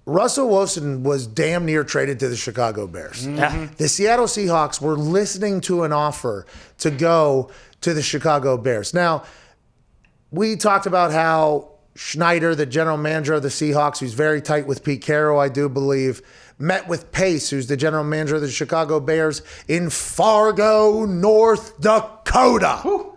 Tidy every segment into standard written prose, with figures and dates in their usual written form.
Russell Wilson was damn near traded to the Chicago Bears. The Seattle Seahawks were listening to an offer to go to the Chicago Bears. Now, we talked about how Schneider, the general manager of the Seahawks, who's very tight with Pete Carroll, I do believe, met with Pace, who's the general manager of the Chicago Bears, in Fargo, North Dakota,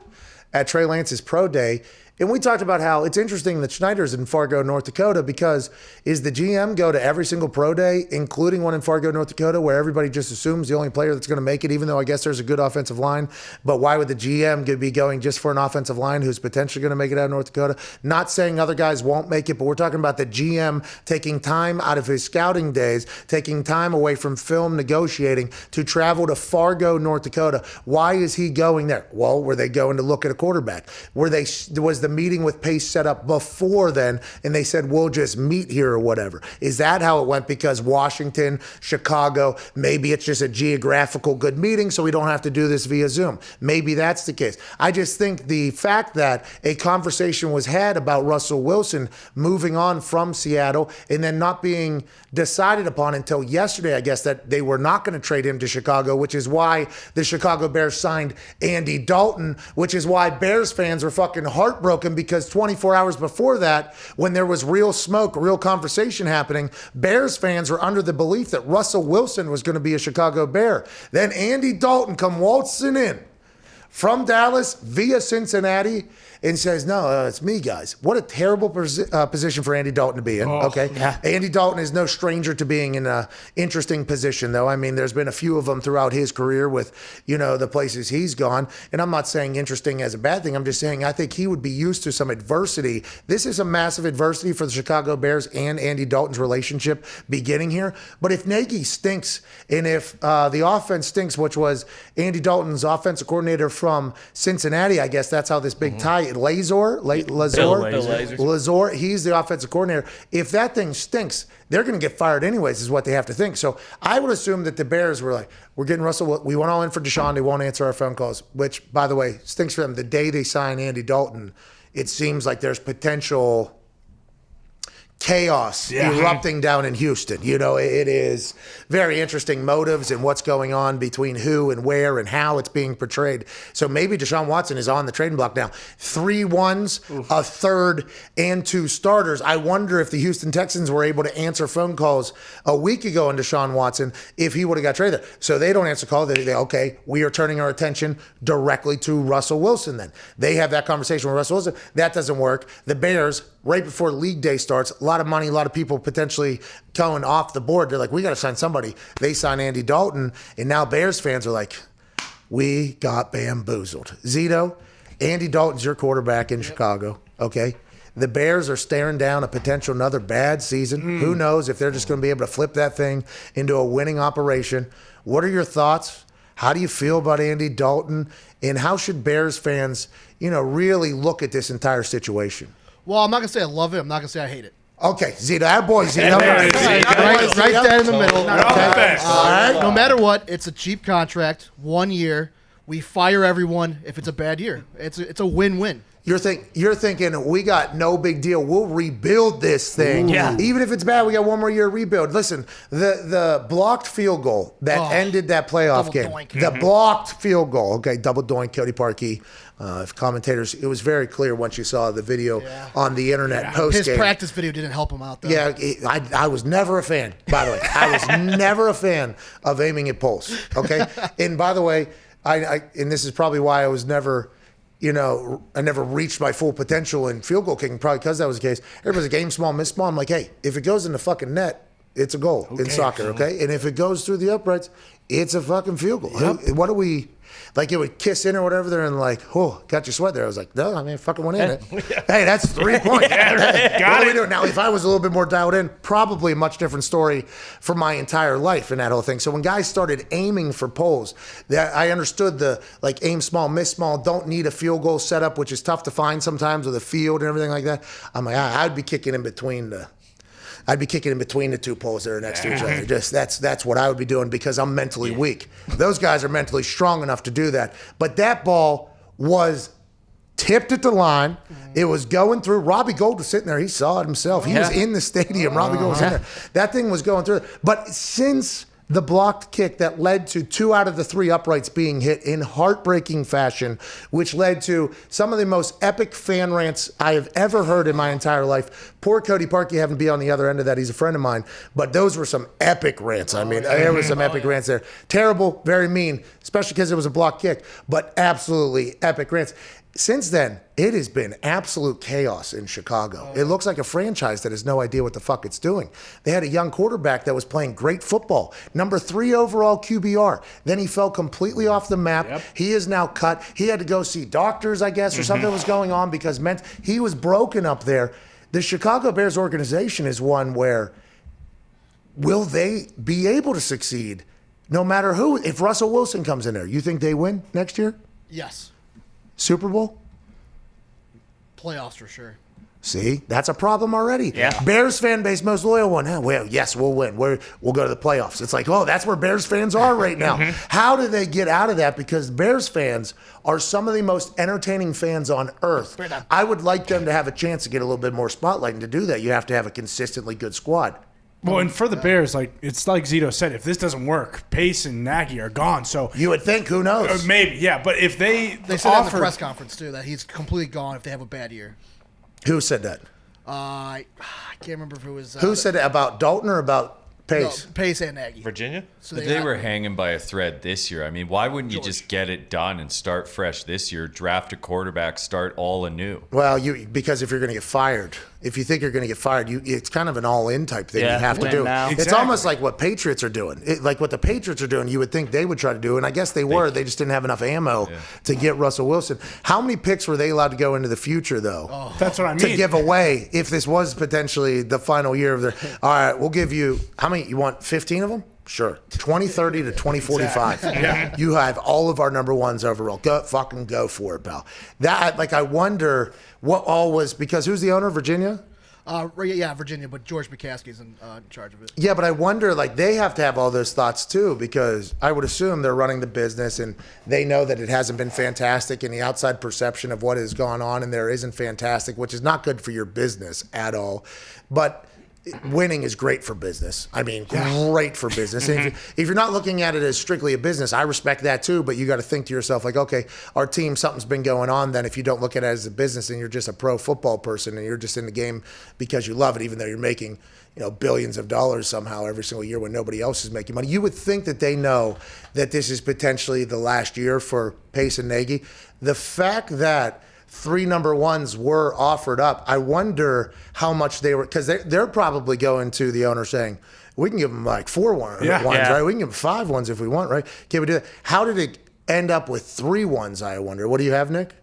at Trey Lance's pro day. And we talked about how it's interesting that Schneider's in Fargo, North Dakota, because is the GM go to every single pro day, including one in Fargo, North Dakota, where everybody just assumes the only player that's going to make it, even though I guess there's a good offensive line. But why would the GM be going just for an offensive line who's potentially going to make it out of North Dakota? Not saying other guys won't make it, but we're talking about the GM taking time out of his scouting days, taking time away from film negotiating to travel to Fargo, North Dakota. Why is he going there? Well, were they going to look at a quarterback? Was the meeting with Pace set up before then, and they said, we'll just meet here or whatever? Is that how it went? Because Washington, Chicago, maybe it's just a geographical good meeting, so we don't have to do this via Zoom. Maybe that's the case. I just think the fact that a conversation was had about Russell Wilson moving on from Seattle and then not being decided upon until yesterday, I guess, that they were not going to trade him to Chicago, which is why the Chicago Bears signed Andy Dalton, which is why Bears fans were fucking heartbroken, because 24 hours before that, when there was real smoke, real conversation happening, Bears fans were under the belief that Russell Wilson was going to be a Chicago Bear. Then Andy Dalton come waltzing in from Dallas via Cincinnati and says, no, it's me, guys. What a terrible position for Andy Dalton to be in, okay? Yeah. Andy Dalton is no stranger to being in an interesting position, though. I mean, there's been a few of them throughout his career with, the places he's gone. And I'm not saying interesting as a bad thing. I'm just saying I think he would be used to some adversity. This is a massive adversity for the Chicago Bears and Andy Dalton's relationship beginning here. But if Nagy stinks, and if the offense stinks, which was Andy Dalton's offensive coordinator from Cincinnati, I guess that's how this big tie, Lazor, he's the offensive coordinator. If that thing stinks, they're going to get fired anyways, is what they have to think. So I would assume that the Bears were like, we're getting Russell. We went all in for Deshaun. They won't answer our phone calls, which, by the way, stinks for them. The day they sign Andy Dalton, it seems like there's potential chaos erupting down in Houston. It is very interesting motives and what's going on between who and where and how it's being portrayed. So maybe Deshaun Watson is on the trading block now. 3 ones, a third, and 2 starters. I wonder if the Houston Texans were able to answer phone calls a week ago on Deshaun Watson if he would have got traded. So they don't answer calls. They okay, we are turning our attention directly to Russell Wilson then. They have that conversation with Russell Wilson. That doesn't work. The Bears, right before league day starts, a lot of money, a lot of people potentially going off the board. They're like, we got to sign somebody. They sign Andy Dalton, and now Bears fans are like, we got bamboozled. Zito, Andy Dalton's your quarterback in Chicago, okay? The Bears are staring down a potential another bad season. Who knows if they're just going to be able to flip that thing into a winning operation. What are your thoughts? How do you feel about Andy Dalton? And how should Bears fans, really look at this entire situation? Well, I'm not going to say I love it. I'm not going to say I hate it. Okay, Zito. Attaboy, Zito. Right there in the middle. All right. No matter what, it's a cheap contract, 1 year. We fire everyone if it's a bad year. It's a win-win. You're thinking, we got no big deal. We'll rebuild this thing. Yeah. Even if it's bad, we got 1 more year to rebuild. Listen, the blocked field goal that ended that playoff game. Doink. The blocked field goal. Okay, double doink, Cody Parkey. If commentators, it was very clear once you saw the video on the internet post-game. His practice video didn't help him out, though. Yeah, I was never a fan, by the way. I was never a fan of aiming at poles, okay? And by the way, and this is probably why I was never... I never reached my full potential in field goal kicking, probably because that was the case. Everybody's a game small, miss small. I'm like, hey, if it goes in the fucking net, it's a goal in soccer, okay? And if it goes through the uprights, it's a fucking field goal. Yep. What do we, like it would kiss in or whatever there and like, oh, got your sweat there. I was like, no, I mean, fucking went in it. Hey, that's 3 points. Got it. We doing? Now, if I was a little bit more dialed in, probably a much different story for my entire life in that whole thing. So when guys started aiming for poles, that I understood the like aim small, miss small, don't need a field goal setup, which is tough to find sometimes with a field and everything like that. I'm like, I'd be kicking in between the 2 poles that are next to each other. Just that's what I would be doing because I'm mentally weak. Those guys are mentally strong enough to do that. But that ball was tipped at the line. It was going through. Robbie Gould was sitting there. He saw it himself. He was in the stadium. Robbie Gould was in there. That thing was going through. But since the blocked kick that led to 2 out of the 3 uprights being hit in heartbreaking fashion, which led to some of the most epic fan rants I have ever heard in my entire life. Poor Cody Parkey having to be on the other end of that. He's a friend of mine. But those were some epic rants. I mean, there were some epic rants there. Terrible, very mean, especially because it was a blocked kick, but absolutely epic rants. Since then, it has been absolute chaos in Chicago. It looks like a franchise that has no idea what the fuck it's doing. They had a young quarterback that was playing great football, number 3 overall QBR. Then he fell completely off the map. He is now cut. He had to go see doctors, I guess, or something was going on because he was broken up there. The Chicago Bears organization is one where will they be able to succeed no matter who? If Russell Wilson comes in there, you think they win next year? Yes. Super Bowl? Playoffs for sure. See, that's a problem already. Yeah. Bears fan base, most loyal one. Well, yes, we'll win. We'll go to the playoffs. It's like, oh, that's where Bears fans are right now. How do they get out of that? Because Bears fans are some of the most entertaining fans on earth. I would like them to have a chance to get a little bit more spotlight. And to do that, you have to have a consistently good squad. Well, and for the Bears, it's like Zito said, if this doesn't work, Pace and Nagy are gone. So you would think, who knows? Maybe, yeah. But if they said that in the press conference too, that he's completely gone if they have a bad year. Who said that? I can't remember if it was who said it, about Dalton or about Pace? No, Pace and Nagy. Virginia? So they were hanging by a thread this year. I mean, why wouldn't you just get it done and start fresh this year? Draft a quarterback, start all anew. Well, because if you're going to get fired, if you think you're going to get fired, it's kind of an all-in type thing you have to do. Exactly. It's almost like what Patriots are doing. Like what the Patriots are doing, you would think they would try to do, and I guess they were. They just didn't have enough ammo to get Russell Wilson. How many picks were they allowed to go into the future, though? That's what I mean. To give away if this was potentially the final year of their. All right, we'll give you, how many? You want 15 of them? Sure. 2030 to 2045. Exactly. You have all of our number ones overall. Go for it, pal. I wonder what all was, because who's the owner? Virginia? Yeah, Virginia, but George McCaskey's in charge of it. Yeah, but I wonder, they have to have all those thoughts too, because I would assume they're running the business and they know that it hasn't been fantastic, and the outside perception of what has gone on in there isn't fantastic, which is not good for your business at all. But winning is great for business. I mean, great for business. And if you're not looking at it as strictly a business, I respect that too, but you got to think to yourself, okay, our team, something's been going on. Then if you don't look at it as a business and you're just a pro football person and you're just in the game because you love it, even though you're making billions of dollars somehow every single year when nobody else is making money, you would think that they know that this is potentially the last year for Pace and Nagy. The fact that 3 number ones were offered up, I wonder how much they were, because they're probably going to the owner saying, we can give them 4 ones, right? We can give them 5 ones if we want, right? Can we do that? How did it end up with 3 ones, I wonder? What do you have, Nick?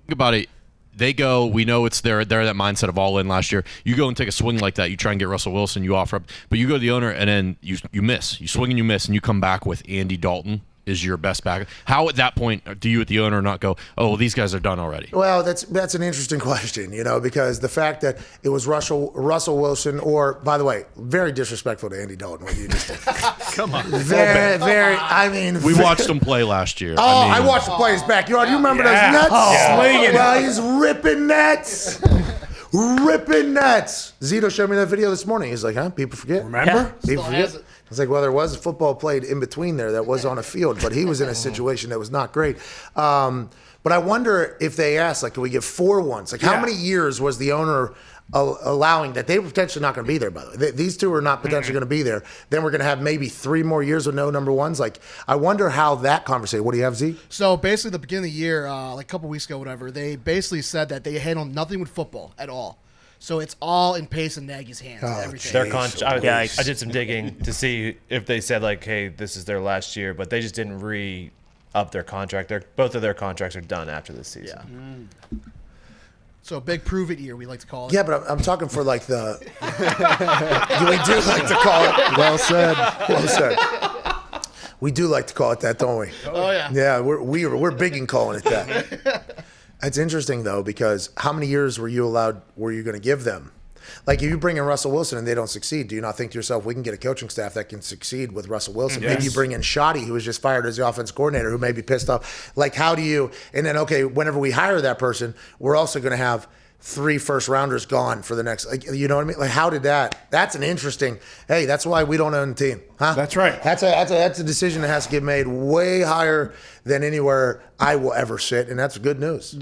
Think about it. They go, we know it's they're that mindset of all in last year. You go and take a swing like that, you try and get Russell Wilson, you offer up, but you go to the owner and then you miss. You swing and you miss, and you come back with Andy Dalton is your best back. How at that point do you at the owner not go, oh, well, these guys are done already? Well, that's an interesting question, because the fact that it was Russell Wilson, or, by the way, very disrespectful to Andy Dalton, what you just did. Come on. Very, I mean. We watched him play last year. I watched him play his backyard. You remember those nets? Slinging well, he's ripping nets. Ripping nets. Zito showed me that video this morning. He's like, people forget. Remember? People forget. I was like, well, there was football played in between there that was on a field, but he was in a situation that was not great. But I wonder if they asked, can we give 4 ones? How many years was the owner allowing that? They were potentially not going to be there, by the way. These 2 are not potentially going to be there. Then we're going to have maybe 3 more years with no number ones. I wonder how that conversation. What do you have, Z? So basically, the beginning of the year, a couple weeks ago, whatever, they basically said that they handle nothing with football at all. So it's all in Pace and Nagy's hands. Everything. I did some digging to see if they said hey, this is their last year, but they just didn't re-up their contract. Both of their contracts are done after this season. Yeah. So a big prove it year, we like to call it. Yeah, but I'm talking for we do like to call it. Well said. Well said. We do like to call it that, don't we? Oh yeah. Yeah, we're big in calling it that. That's interesting though, because how many years were you going to give them? Like if you bring in Russell Wilson and they don't succeed, do you not think to yourself, we can get a coaching staff that can succeed with Russell Wilson? Yes. Maybe you bring in Shoddy, who was just fired as the offense coordinator, who may be pissed off. Like how do you, and then, okay, whenever we hire that person, we're also going to have 3 first-rounders gone for the next, like, you know what I mean? Like, how did that's an interesting, hey, that's why we don't own the team, huh? That's right. That's a decision that has to get made way higher than anywhere I will ever sit, and that's good news.